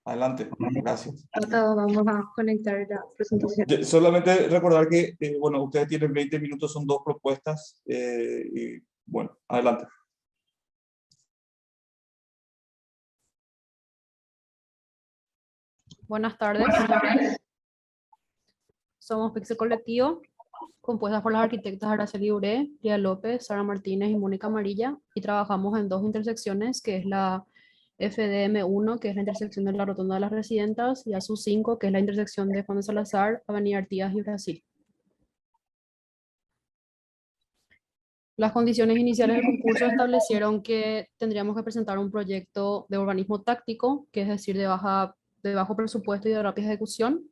Adelante, gracias. Acá vamos a conectar la presentación. Solamente recordar que, bueno, ustedes tienen 20 minutos, son dos propuestas, y bueno, adelante. Buenas tardes. Somos Pixel Colectivo, compuestas por las arquitectas Araceli Uré, Lía López, Sara Martínez y Mónica Amarilla, y trabajamos en dos intersecciones, que es la FDM1, que es la intersección de la Rotonda de las Residentas, y ASU5, que es la intersección de Juan de Salazar, Avenida Artigas y Brasil. Las condiciones iniciales del concurso establecieron que tendríamos que presentar un proyecto de urbanismo táctico, que es decir, de bajo presupuesto y de rápida ejecución.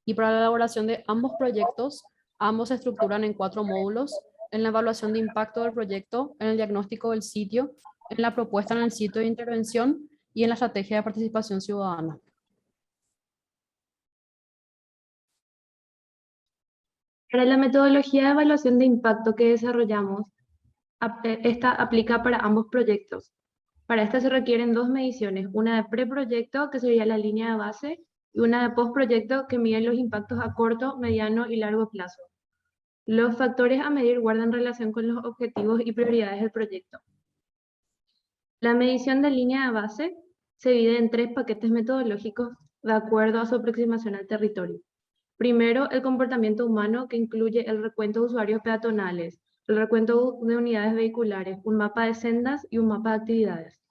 Y para la elaboración de ambos proyectos, ambos se estructuran en 4 módulos: en la evaluación de impacto del proyecto, en el diagnóstico del sitio, en la propuesta en el sitio de intervención y en la estrategia de participación ciudadana. Para la metodología de evaluación de impacto que desarrollamos, esta aplica para ambos proyectos. Para esta se requieren 2 mediciones, una de preproyecto, que sería la línea de base, y una de postproyecto, que mide los impactos a corto, mediano y largo plazo. Los factores a medir guardan relación con los objetivos y prioridades del proyecto. La medición de línea de base se divide en 3 paquetes metodológicos de acuerdo a su aproximación al territorio. Primero, el comportamiento humano, que incluye el recuento de usuarios peatonales, el recuento de unidades vehiculares, un mapa de sendas y un mapa de actividades.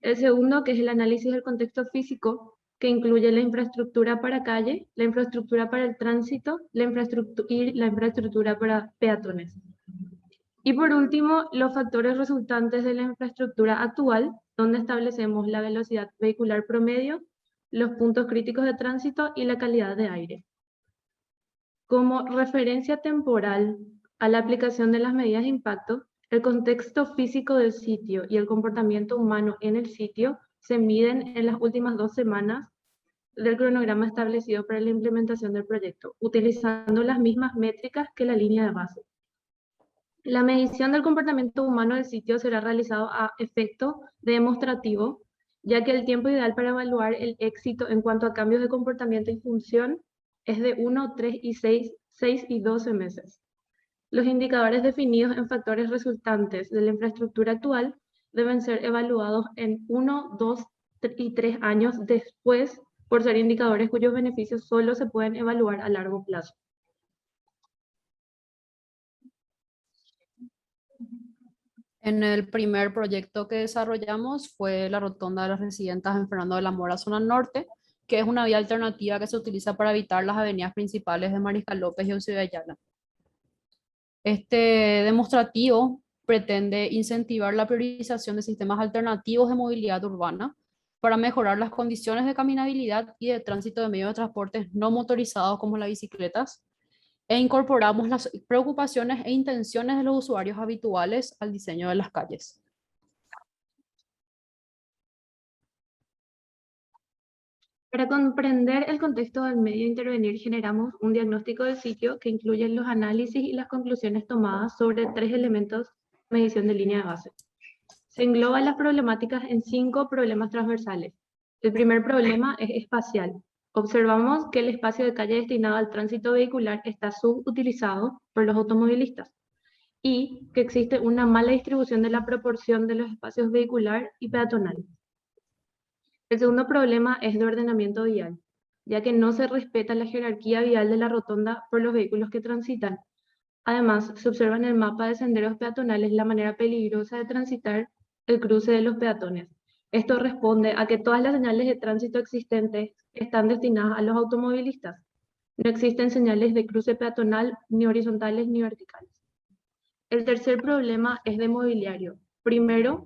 El segundo, que es el análisis del contexto físico, que incluye la infraestructura para calle, la infraestructura para el tránsito y la infraestructura para peatones. Y por último, los factores resultantes de la infraestructura actual, donde establecemos la velocidad vehicular promedio, los puntos críticos de tránsito y la calidad de aire. Como referencia temporal a la aplicación de las medidas de impacto, el contexto físico del sitio y el comportamiento humano en el sitio se miden en las últimas 2 semanas del cronograma establecido para la implementación del proyecto, utilizando las mismas métricas que la línea de base. La medición del comportamiento humano del sitio será realizado a efecto demostrativo, ya que el tiempo ideal para evaluar el éxito en cuanto a cambios de comportamiento y función es de 1, 3 y 6 y 12 meses. Los indicadores definidos en factores resultantes de la infraestructura actual deben ser evaluados en 1, 2 y 3 años después, por ser indicadores cuyos beneficios solo se pueden evaluar a largo plazo. En el primer proyecto que desarrollamos fue la Rotonda de las Residentas en Fernando de la Mora, zona norte, que es una vía alternativa que se utiliza para evitar las avenidas principales de Mariscal López y Eusebio Ayala. Este demostrativo pretende incentivar la priorización de sistemas alternativos de movilidad urbana para mejorar las condiciones de caminabilidad y de tránsito de medios de transporte no motorizados como las bicicletas, e incorporamos las preocupaciones e intenciones de los usuarios habituales al diseño de las calles. Para comprender el contexto del medio a intervenir, generamos un diagnóstico del sitio que incluye los análisis y las conclusiones tomadas sobre 3 elementos de medición de línea de base. Se engloban las problemáticas en 5 problemas transversales. El primer problema es espacial. Observamos que el espacio de calle destinado al tránsito vehicular está subutilizado por los automovilistas y que existe una mala distribución de la proporción de los espacios vehicular y peatonal. El segundo problema es de ordenamiento vial, ya que no se respeta la jerarquía vial de la rotonda por los vehículos que transitan. Además, se observa en el mapa de senderos peatonales la manera peligrosa de transitar el cruce de los peatones. Esto responde a que todas las señales de tránsito existentes están destinadas a los automovilistas. No existen señales de cruce peatonal ni horizontales ni verticales. El tercer problema es de mobiliario. Primero,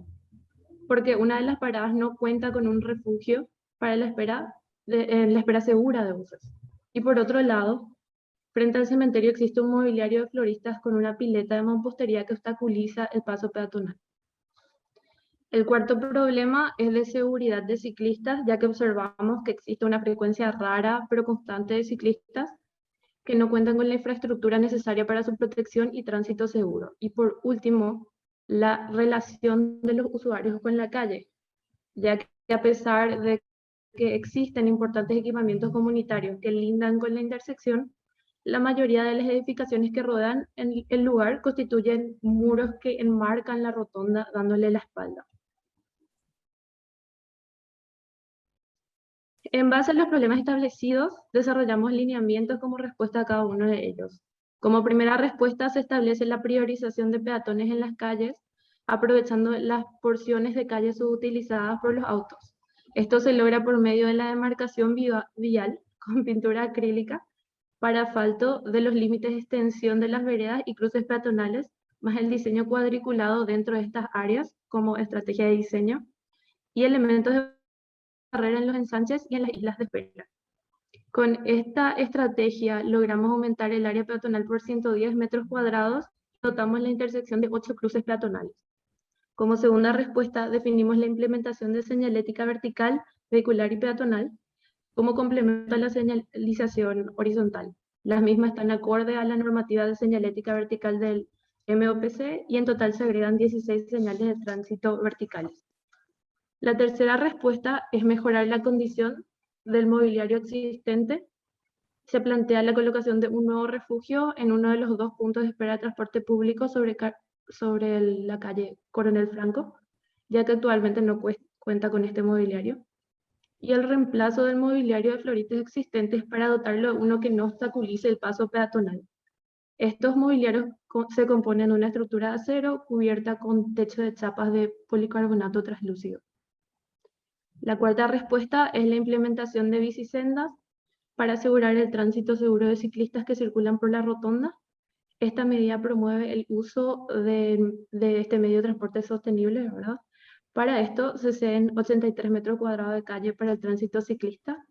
porque una de las paradas no cuenta con un refugio para la espera segura de buses. Y por otro lado, frente al cementerio existe un mobiliario de floristas con una pileta de mampostería que obstaculiza el paso peatonal. El cuarto problema es de seguridad de ciclistas, ya que observamos que existe una frecuencia rara pero constante de ciclistas que no cuentan con la infraestructura necesaria para su protección y tránsito seguro. Y por último, la relación de los usuarios con la calle, ya que a pesar de que existen importantes equipamientos comunitarios que lindan con la intersección, la mayoría de las edificaciones que rodean el lugar constituyen muros que enmarcan la rotonda dándole la espalda. En base a los problemas establecidos, desarrollamos lineamientos como respuesta a cada uno de ellos. Como primera respuesta se establece la priorización de peatones en las calles, aprovechando las porciones de calles subutilizadas por los autos. Esto se logra por medio de la demarcación vial con pintura acrílica para asfalto de los límites de extensión de las veredas y cruces peatonales, más el diseño cuadriculado dentro de estas áreas como estrategia de diseño, y elementos de barrera en los ensanches y en las islas de espera. Con esta estrategia logramos aumentar el área peatonal por 110 metros cuadrados y dotamos la intersección de 8 cruces peatonales. Como segunda respuesta, definimos la implementación de señalética vertical, vehicular y peatonal como complemento a la señalización horizontal. Las mismas están acorde a la normativa de señalética vertical del MOPC y en total se agregan 16 señales de tránsito verticales. La tercera respuesta es mejorar la condición del mobiliario existente. Se plantea la colocación de un nuevo refugio en uno de los 2 puntos de espera de transporte público sobre la calle Coronel Franco, ya que actualmente no cuenta con este mobiliario. Y el reemplazo del mobiliario de florites existentes para dotarlo de uno que no obstaculice el paso peatonal. Estos mobiliarios se componen de una estructura de acero cubierta con techo de chapas de policarbonato translúcido. La cuarta respuesta es la implementación de bicisendas para asegurar el tránsito seguro de ciclistas que circulan por la rotonda. Esta medida promueve el uso de este medio de transporte sostenible, ¿verdad? Para esto se ceden 83 metros cuadrados de calle para el tránsito ciclista.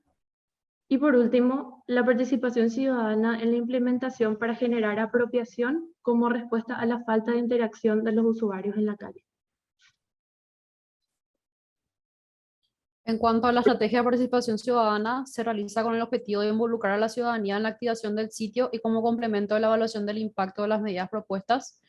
Y por último, la participación ciudadana en la implementación para generar apropiación como respuesta a la falta de interacción de los usuarios en la calle. En cuanto a la estrategia de participación ciudadana, se realiza con el objetivo de involucrar a la ciudadanía en la activación del sitio y como complemento de la evaluación del impacto de las medidas propuestas.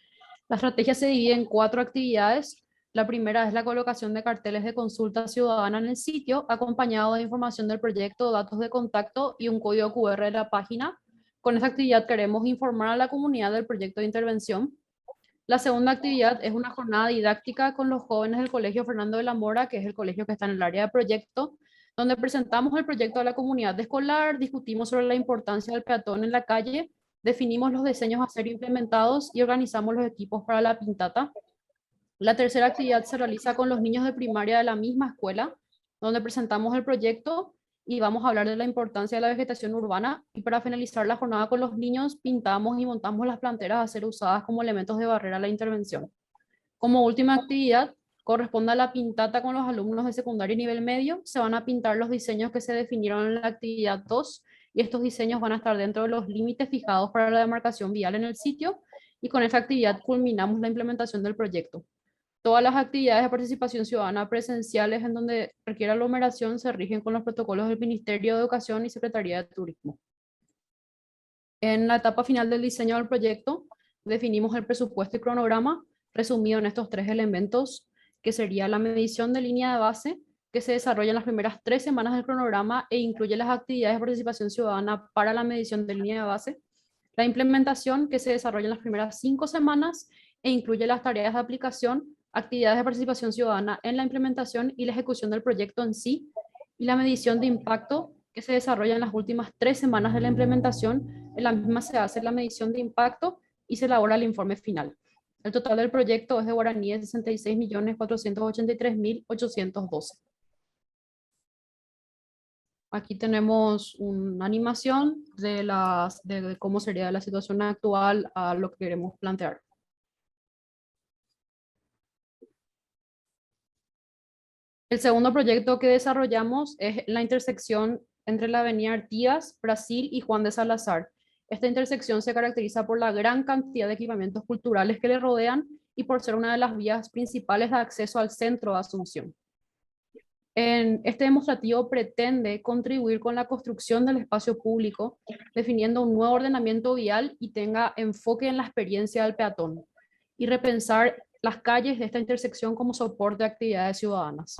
La estrategia se divide en 4 actividades. La primera es la colocación de carteles de consulta ciudadana en el sitio, acompañado de información del proyecto, datos de contacto y un código QR de la página. Con esta actividad queremos informar a la comunidad del proyecto de intervención. La segunda actividad es una jornada didáctica con los jóvenes del Colegio Fernando de la Mora, que es el colegio que está en el área de proyecto, donde presentamos el proyecto a la comunidad escolar, discutimos sobre la importancia del peatón en la calle, definimos los diseños a ser implementados y organizamos los equipos para la pintata. La tercera actividad se realiza con los niños de primaria de la misma escuela, donde presentamos el proyecto y vamos a hablar de la importancia de la vegetación urbana. Y para finalizar la jornada con los niños, pintamos y montamos las planteras a ser usadas como elementos de barrera a la intervención. Como última actividad, corresponde a la pintata con los alumnos de secundaria y nivel medio. Se van a pintar los diseños que se definieron en la actividad 2 y estos diseños van a estar dentro de los límites fijados para la demarcación vial en el sitio y con esta actividad culminamos la implementación del proyecto. Todas las actividades de participación ciudadana presenciales en donde requiera aglomeración se rigen con los protocolos del Ministerio de Educación y Secretaría de Turismo. En la etapa final del diseño del proyecto, definimos el presupuesto y cronograma, resumido en estos 3 elementos, que sería la medición de línea de base, que se desarrolla en las primeras 3 semanas del cronograma e incluye las actividades de participación ciudadana para la medición de línea de base, la implementación, que se desarrolla en las primeras 5 semanas e incluye las tareas de aplicación, actividades de participación ciudadana en la implementación y la ejecución del proyecto en sí, y la medición de impacto, que se desarrolla en las últimas 3 semanas de la implementación. En la misma se hace la medición de impacto y se elabora el informe final. El total del proyecto es de guaraníes 66.483.812. Aquí tenemos una animación de cómo sería la situación actual a lo que queremos plantear. El segundo proyecto que desarrollamos es la intersección entre la avenida Artigas, Brasil y Juan de Salazar. Esta intersección se caracteriza por la gran cantidad de equipamientos culturales que le rodean y por ser una de las vías principales de acceso al centro de Asunción. Este demostrativo pretende contribuir con la construcción del espacio público, definiendo un nuevo ordenamiento vial y tenga enfoque en la experiencia del peatón, y repensar las calles de esta intersección como soporte de actividades ciudadanas.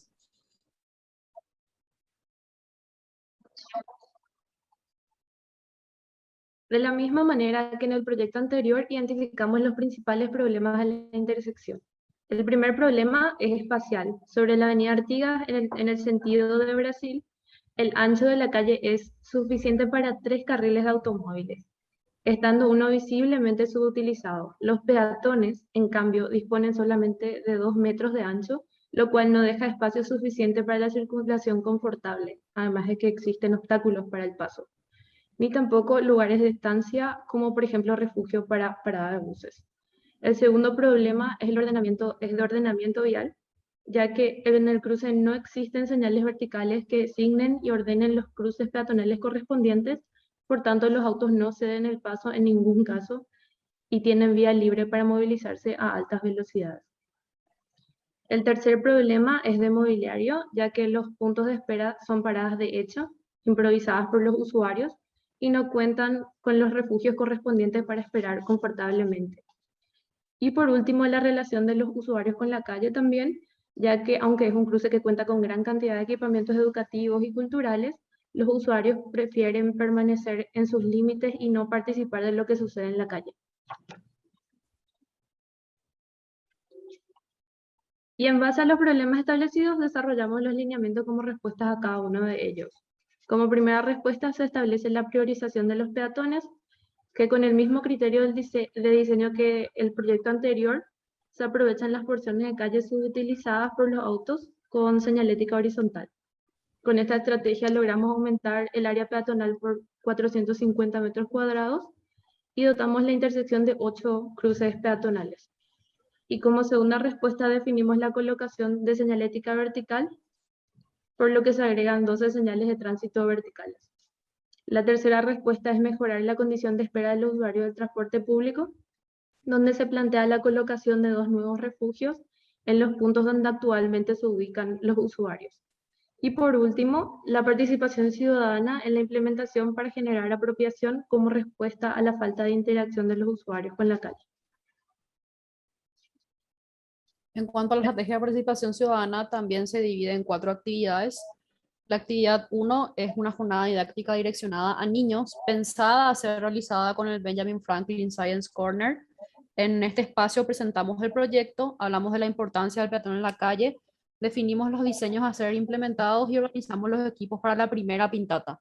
De la misma manera que en el proyecto anterior, identificamos los principales problemas de la intersección. El primer problema es espacial. Sobre la avenida Artigas, en el sentido de Brasil, el ancho de la calle es suficiente para 3 carriles de automóviles, estando uno visiblemente subutilizado. Los peatones, en cambio, disponen solamente de 2 metros de ancho, lo cual no deja espacio suficiente para la circulación confortable, además de que existen obstáculos para el paso, ni tampoco lugares de estancia, como por ejemplo refugio para parada de buses. El segundo problema es de ordenamiento vial, ya que en el cruce no existen señales verticales que designen y ordenen los cruces peatonales correspondientes, por tanto los autos no ceden el paso en ningún caso y tienen vía libre para movilizarse a altas velocidades. El tercer problema es de mobiliario, ya que los puntos de espera son paradas de hecho, improvisadas por los usuarios, y no cuentan con los refugios correspondientes para esperar confortablemente. Y por último, la relación de los usuarios con la calle también, ya que aunque es un cruce que cuenta con gran cantidad de equipamientos educativos y culturales, los usuarios prefieren permanecer en sus límites y no participar de lo que sucede en la calle. Y en base a los problemas establecidos, desarrollamos los lineamientos como respuestas a cada uno de ellos. Como primera respuesta, se establece la priorización de los peatones, que con el mismo criterio de diseño que el proyecto anterior, se aprovechan las porciones de calles subutilizadas por los autos con señalética horizontal. Con esta estrategia logramos aumentar el área peatonal por 450 metros cuadrados y dotamos la intersección de 8 cruces peatonales. Y como segunda respuesta definimos la colocación de señalética vertical, por lo que se agregan 12 señales de tránsito verticales. La tercera respuesta es mejorar la condición de espera de los usuarios del transporte público, donde se plantea la colocación de 2 nuevos refugios en los puntos donde actualmente se ubican los usuarios. Y por último, la participación ciudadana en la implementación para generar apropiación como respuesta a la falta de interacción de los usuarios con la calle. En cuanto a la estrategia de participación ciudadana, también se divide en 4 actividades. La actividad 1 es una jornada didáctica direccionada a niños, pensada a ser realizada con el Benjamin Franklin Science Corner. En este espacio presentamos el proyecto, hablamos de la importancia del peatón en la calle, definimos los diseños a ser implementados y organizamos los equipos para la primera pintata.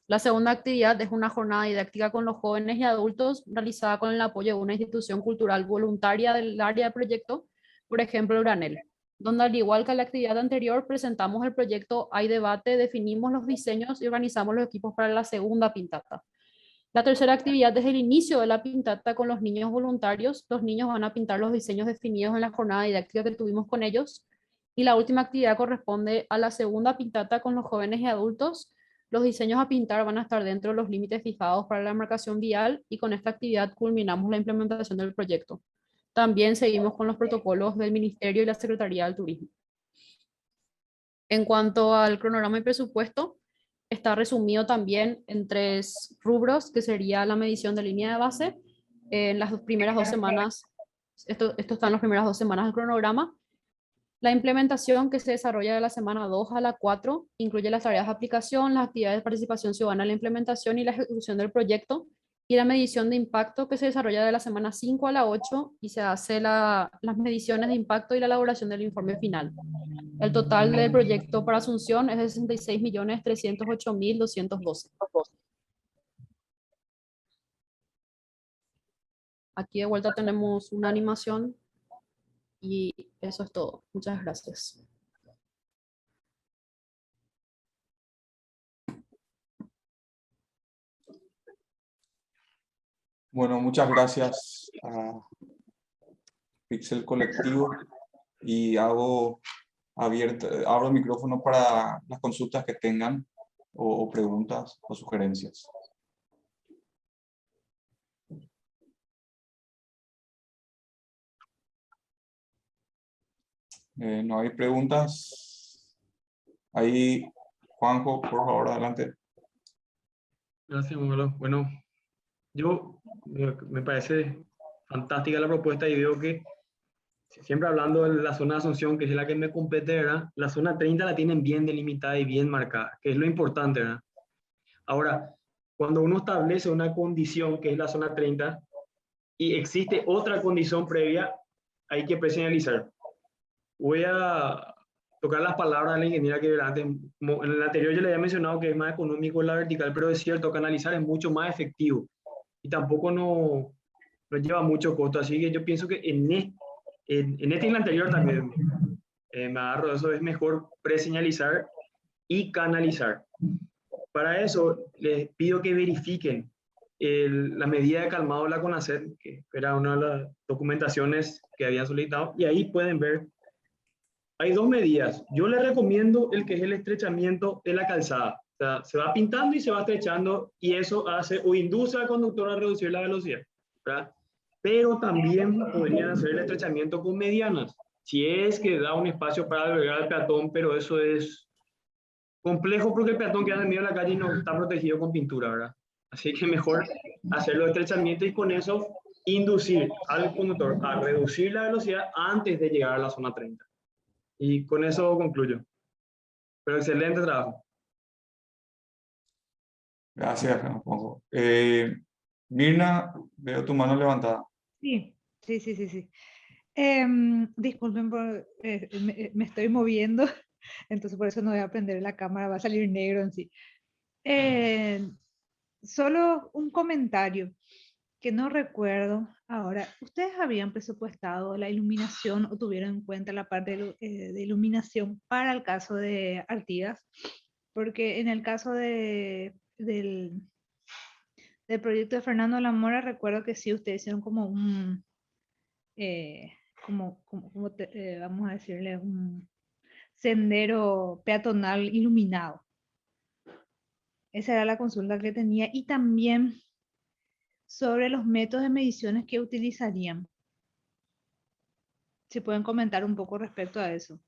La segunda actividad es una jornada didáctica con los jóvenes y adultos, realizada con el apoyo de una institución cultural voluntaria del área de proyecto, por ejemplo, Granel, donde al igual que la actividad anterior, presentamos el proyecto, hay debate, definimos los diseños y organizamos los equipos para la segunda pintata. La tercera actividad es el inicio de la pintata con los niños voluntarios. Los niños van a pintar los diseños definidos en la jornada didáctica que tuvimos con ellos. Y la última actividad corresponde a la segunda pintata con los jóvenes y adultos. Los diseños a pintar van a estar dentro de los límites fijados para la marcación vial y con esta actividad culminamos la implementación del proyecto. También seguimos con los protocolos del Ministerio y la Secretaría del Turismo. En cuanto al cronograma y presupuesto, está resumido también en 3 rubros, que sería la medición de línea de base. En las primeras 2 semanas, esto está en las primeras 2 semanas del cronograma. La implementación, que se desarrolla de la semana 2 a la 4, incluye las tareas de aplicación, las actividades de participación ciudadana en la implementación y la ejecución del proyecto, y la medición de impacto, que se desarrolla de la semana 5 a la 8 y se hace las mediciones de impacto y la elaboración del informe final. El total del proyecto para Asunción es de 66.308.212. Aquí de vuelta tenemos una animación y eso es todo. Muchas gracias. Bueno, muchas gracias a Pixel Colectivo y abro el micrófono para las consultas que tengan o preguntas o sugerencias. No hay preguntas. Ahí, Juanjo, por favor, adelante. Gracias, Manolo. Bueno, me parece fantástica la propuesta y veo que siempre hablando de la zona de Asunción, que es la que me compete, ¿verdad? La zona 30 la tienen bien delimitada y bien marcada, que es lo importante, ¿verdad? Ahora, cuando uno establece una condición que es la zona 30 y existe otra condición previa, hay que presencializar. Voy a tocar las palabras de la ingeniera que antes, como en el anterior yo le había mencionado que es más económico la vertical, pero es cierto, canalizar es mucho más efectivo y tampoco no lleva mucho costo, así que yo pienso que en este y el anterior también me agarro de eso, es mejor preseñalizar y canalizar. Para eso les pido que verifiquen la medida de calmado de la CONACET, que era una de las documentaciones que habían solicitado, y ahí pueden ver, hay dos medidas. Yo les recomiendo el que es el estrechamiento de la calzada. O sea, se va pintando y se va estrechando, y eso hace o induce al conductor a reducir la velocidad, ¿verdad? Pero también podrían hacer el estrechamiento con medianas, si es que da un espacio para albergar al peatón, pero eso es complejo porque el peatón queda en medio de la calle y no está protegido con pintura, ¿verdad? Así que mejor hacerlo de estrechamiento y con eso inducir al conductor a reducir la velocidad antes de llegar a la zona 30. Y con eso concluyo. Pero excelente trabajo. Gracias, Juanjo. Mirna, veo tu mano levantada. Sí. Disculpen, me estoy moviendo, entonces por eso no voy a prender la cámara, va a salir negro en sí. Solo un comentario que no recuerdo ahora. ¿Ustedes habían presupuestado la iluminación o tuvieron en cuenta la parte de iluminación para el caso de Artigas? Porque en el caso del proyecto de Fernando de la Mora, recuerdo que sí, ustedes hicieron como un, vamos a decirle, un sendero peatonal iluminado. Esa era la consulta que tenía. Y también sobre los métodos de mediciones que utilizarían. Si pueden comentar un poco respecto a eso.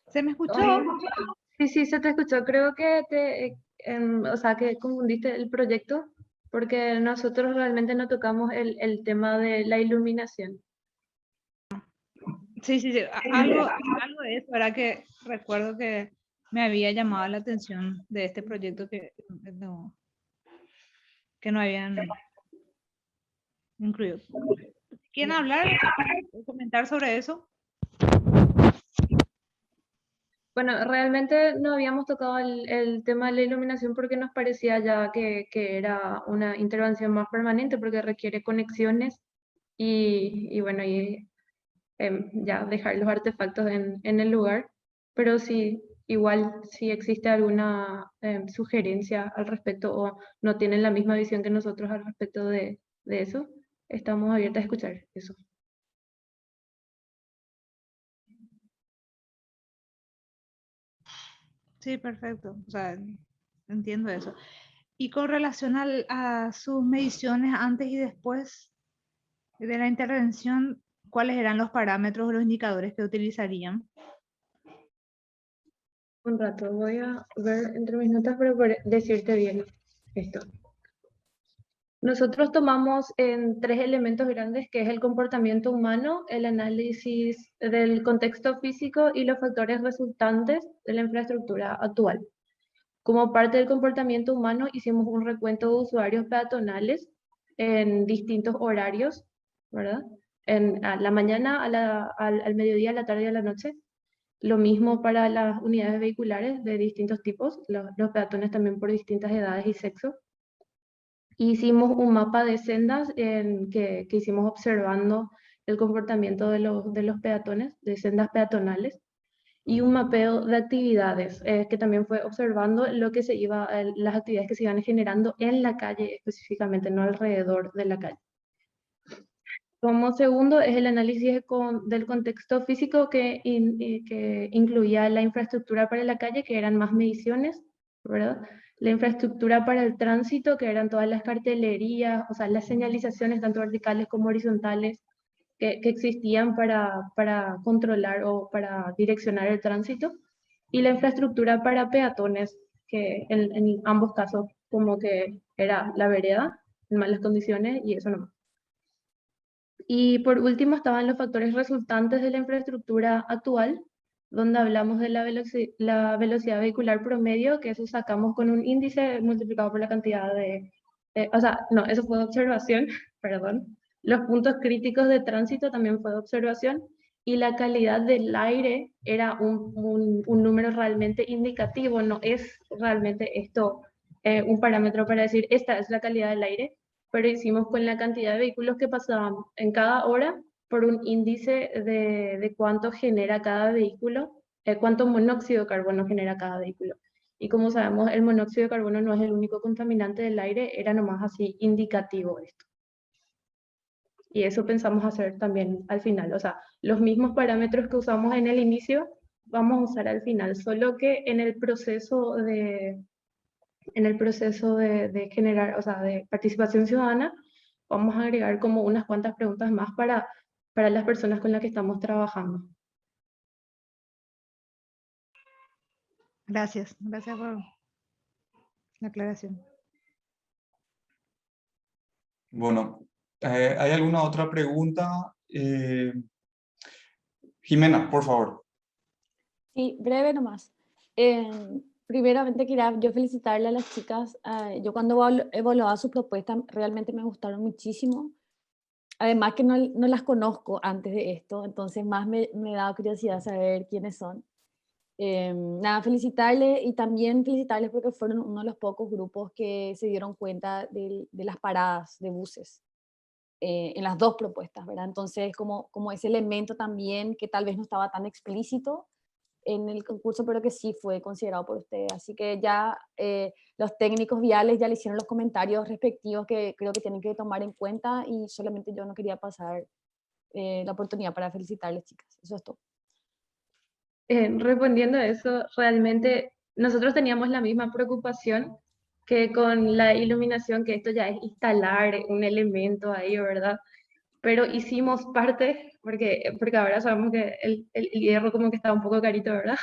¿Se me escuchó? Sí, se te escuchó. Creo que o sea, que confundiste el proyecto, porque nosotros realmente no tocamos el tema de la iluminación. Sí. Algo de eso, ¿verdad? Que recuerdo que me había llamado la atención de este proyecto que no habían incluido. ¿Quieren hablar? ¿Comentar sobre eso? Bueno, realmente no habíamos tocado el tema de la iluminación porque nos parecía ya que era una intervención más permanente porque requiere conexiones y bueno, ya dejar los artefactos en el lugar. Pero sí, igual si existe alguna sugerencia al respecto o no tienen la misma visión que nosotros al respecto de eso, estamos abiertos a escuchar eso. Sí, perfecto. O sea, entiendo eso. Y con relación a sus mediciones antes y después de la intervención, ¿cuáles eran los parámetros o los indicadores que utilizarían? Un rato, voy a ver entre mis notas para decirte bien esto. Nosotros tomamos en 3 elementos grandes, que es el comportamiento humano, el análisis del contexto físico y los factores resultantes de la infraestructura actual. Como parte del comportamiento humano, hicimos un recuento de usuarios peatonales en distintos horarios, ¿verdad? A la mañana, al mediodía, a la tarde y a la noche. Lo mismo para las unidades vehiculares de distintos tipos, los peatones también por distintas edades y sexo. Hicimos un mapa de sendas que hicimos observando el comportamiento de los peatones, de sendas peatonales, y un mapeo de actividades que también fue observando lo que las actividades que se iban generando en la calle específicamente, no alrededor de la calle. Como segundo es el análisis del contexto físico que incluía la infraestructura para la calle, que eran más mediciones, ¿verdad? La infraestructura para el tránsito, que eran todas las cartelerías, o sea, las señalizaciones tanto verticales como horizontales que existían para controlar o para direccionar el tránsito, y la infraestructura para peatones, que en ambos casos como que era la vereda en malas condiciones y eso no. Y por último estaban los factores resultantes de la infraestructura actual, donde hablamos de la velocidad vehicular promedio, que eso sacamos con un índice multiplicado por la cantidad o sea, no, eso fue de observación, perdón. Los puntos críticos de tránsito también fue de observación, y la calidad del aire era un número realmente indicativo, no es realmente esto un parámetro para decir esta es la calidad del aire, pero hicimos con la cantidad de vehículos que pasaban en cada hora por un índice de cuánto genera cada vehículo, cuánto monóxido de carbono genera cada vehículo. Y como sabemos, el monóxido de carbono no es el único contaminante del aire, era nomás así indicativo esto. Y eso pensamos hacer también al final. O sea, los mismos parámetros que usamos en el inicio, vamos a usar al final, solo que en el proceso de generar, o sea, de participación ciudadana, vamos a agregar como unas cuantas preguntas más para las personas con las que estamos trabajando. Gracias por la aclaración. Bueno, ¿hay alguna otra pregunta? Jimena, por favor. Sí, breve nomás. Primeramente quería yo felicitarle a las chicas. Yo cuando evaluaba su propuesta realmente me gustaron muchísimo. Además que no las conozco antes de esto, entonces más me daba curiosidad saber quiénes son. Nada, felicitarles y también felicitarles porque fueron uno de los pocos grupos que se dieron cuenta de las paradas de buses en las dos propuestas, ¿verdad? Entonces, como ese elemento también que tal vez no estaba tan explícito en el concurso, pero que sí fue considerado por ustedes. Así que ya los técnicos viales ya le hicieron los comentarios respectivos que creo que tienen que tomar en cuenta y solamente yo no quería pasar la oportunidad para felicitarles, chicas. Eso es todo. Respondiendo a eso, realmente nosotros teníamos la misma preocupación que con la iluminación, que esto ya es instalar un elemento ahí, ¿verdad? Pero hicimos parte, porque ahora sabemos que el hierro como que está un poco carito, ¿verdad?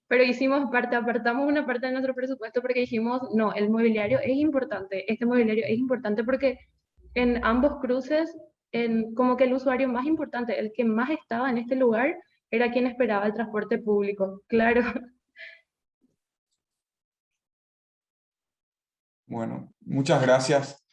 Pero hicimos parte, apartamos una parte de nuestro presupuesto porque dijimos, no, el mobiliario es importante, este mobiliario es importante porque en ambos cruces, como que el usuario más importante, el que más estaba en este lugar, era quien esperaba el transporte público, claro. Bueno, muchas gracias.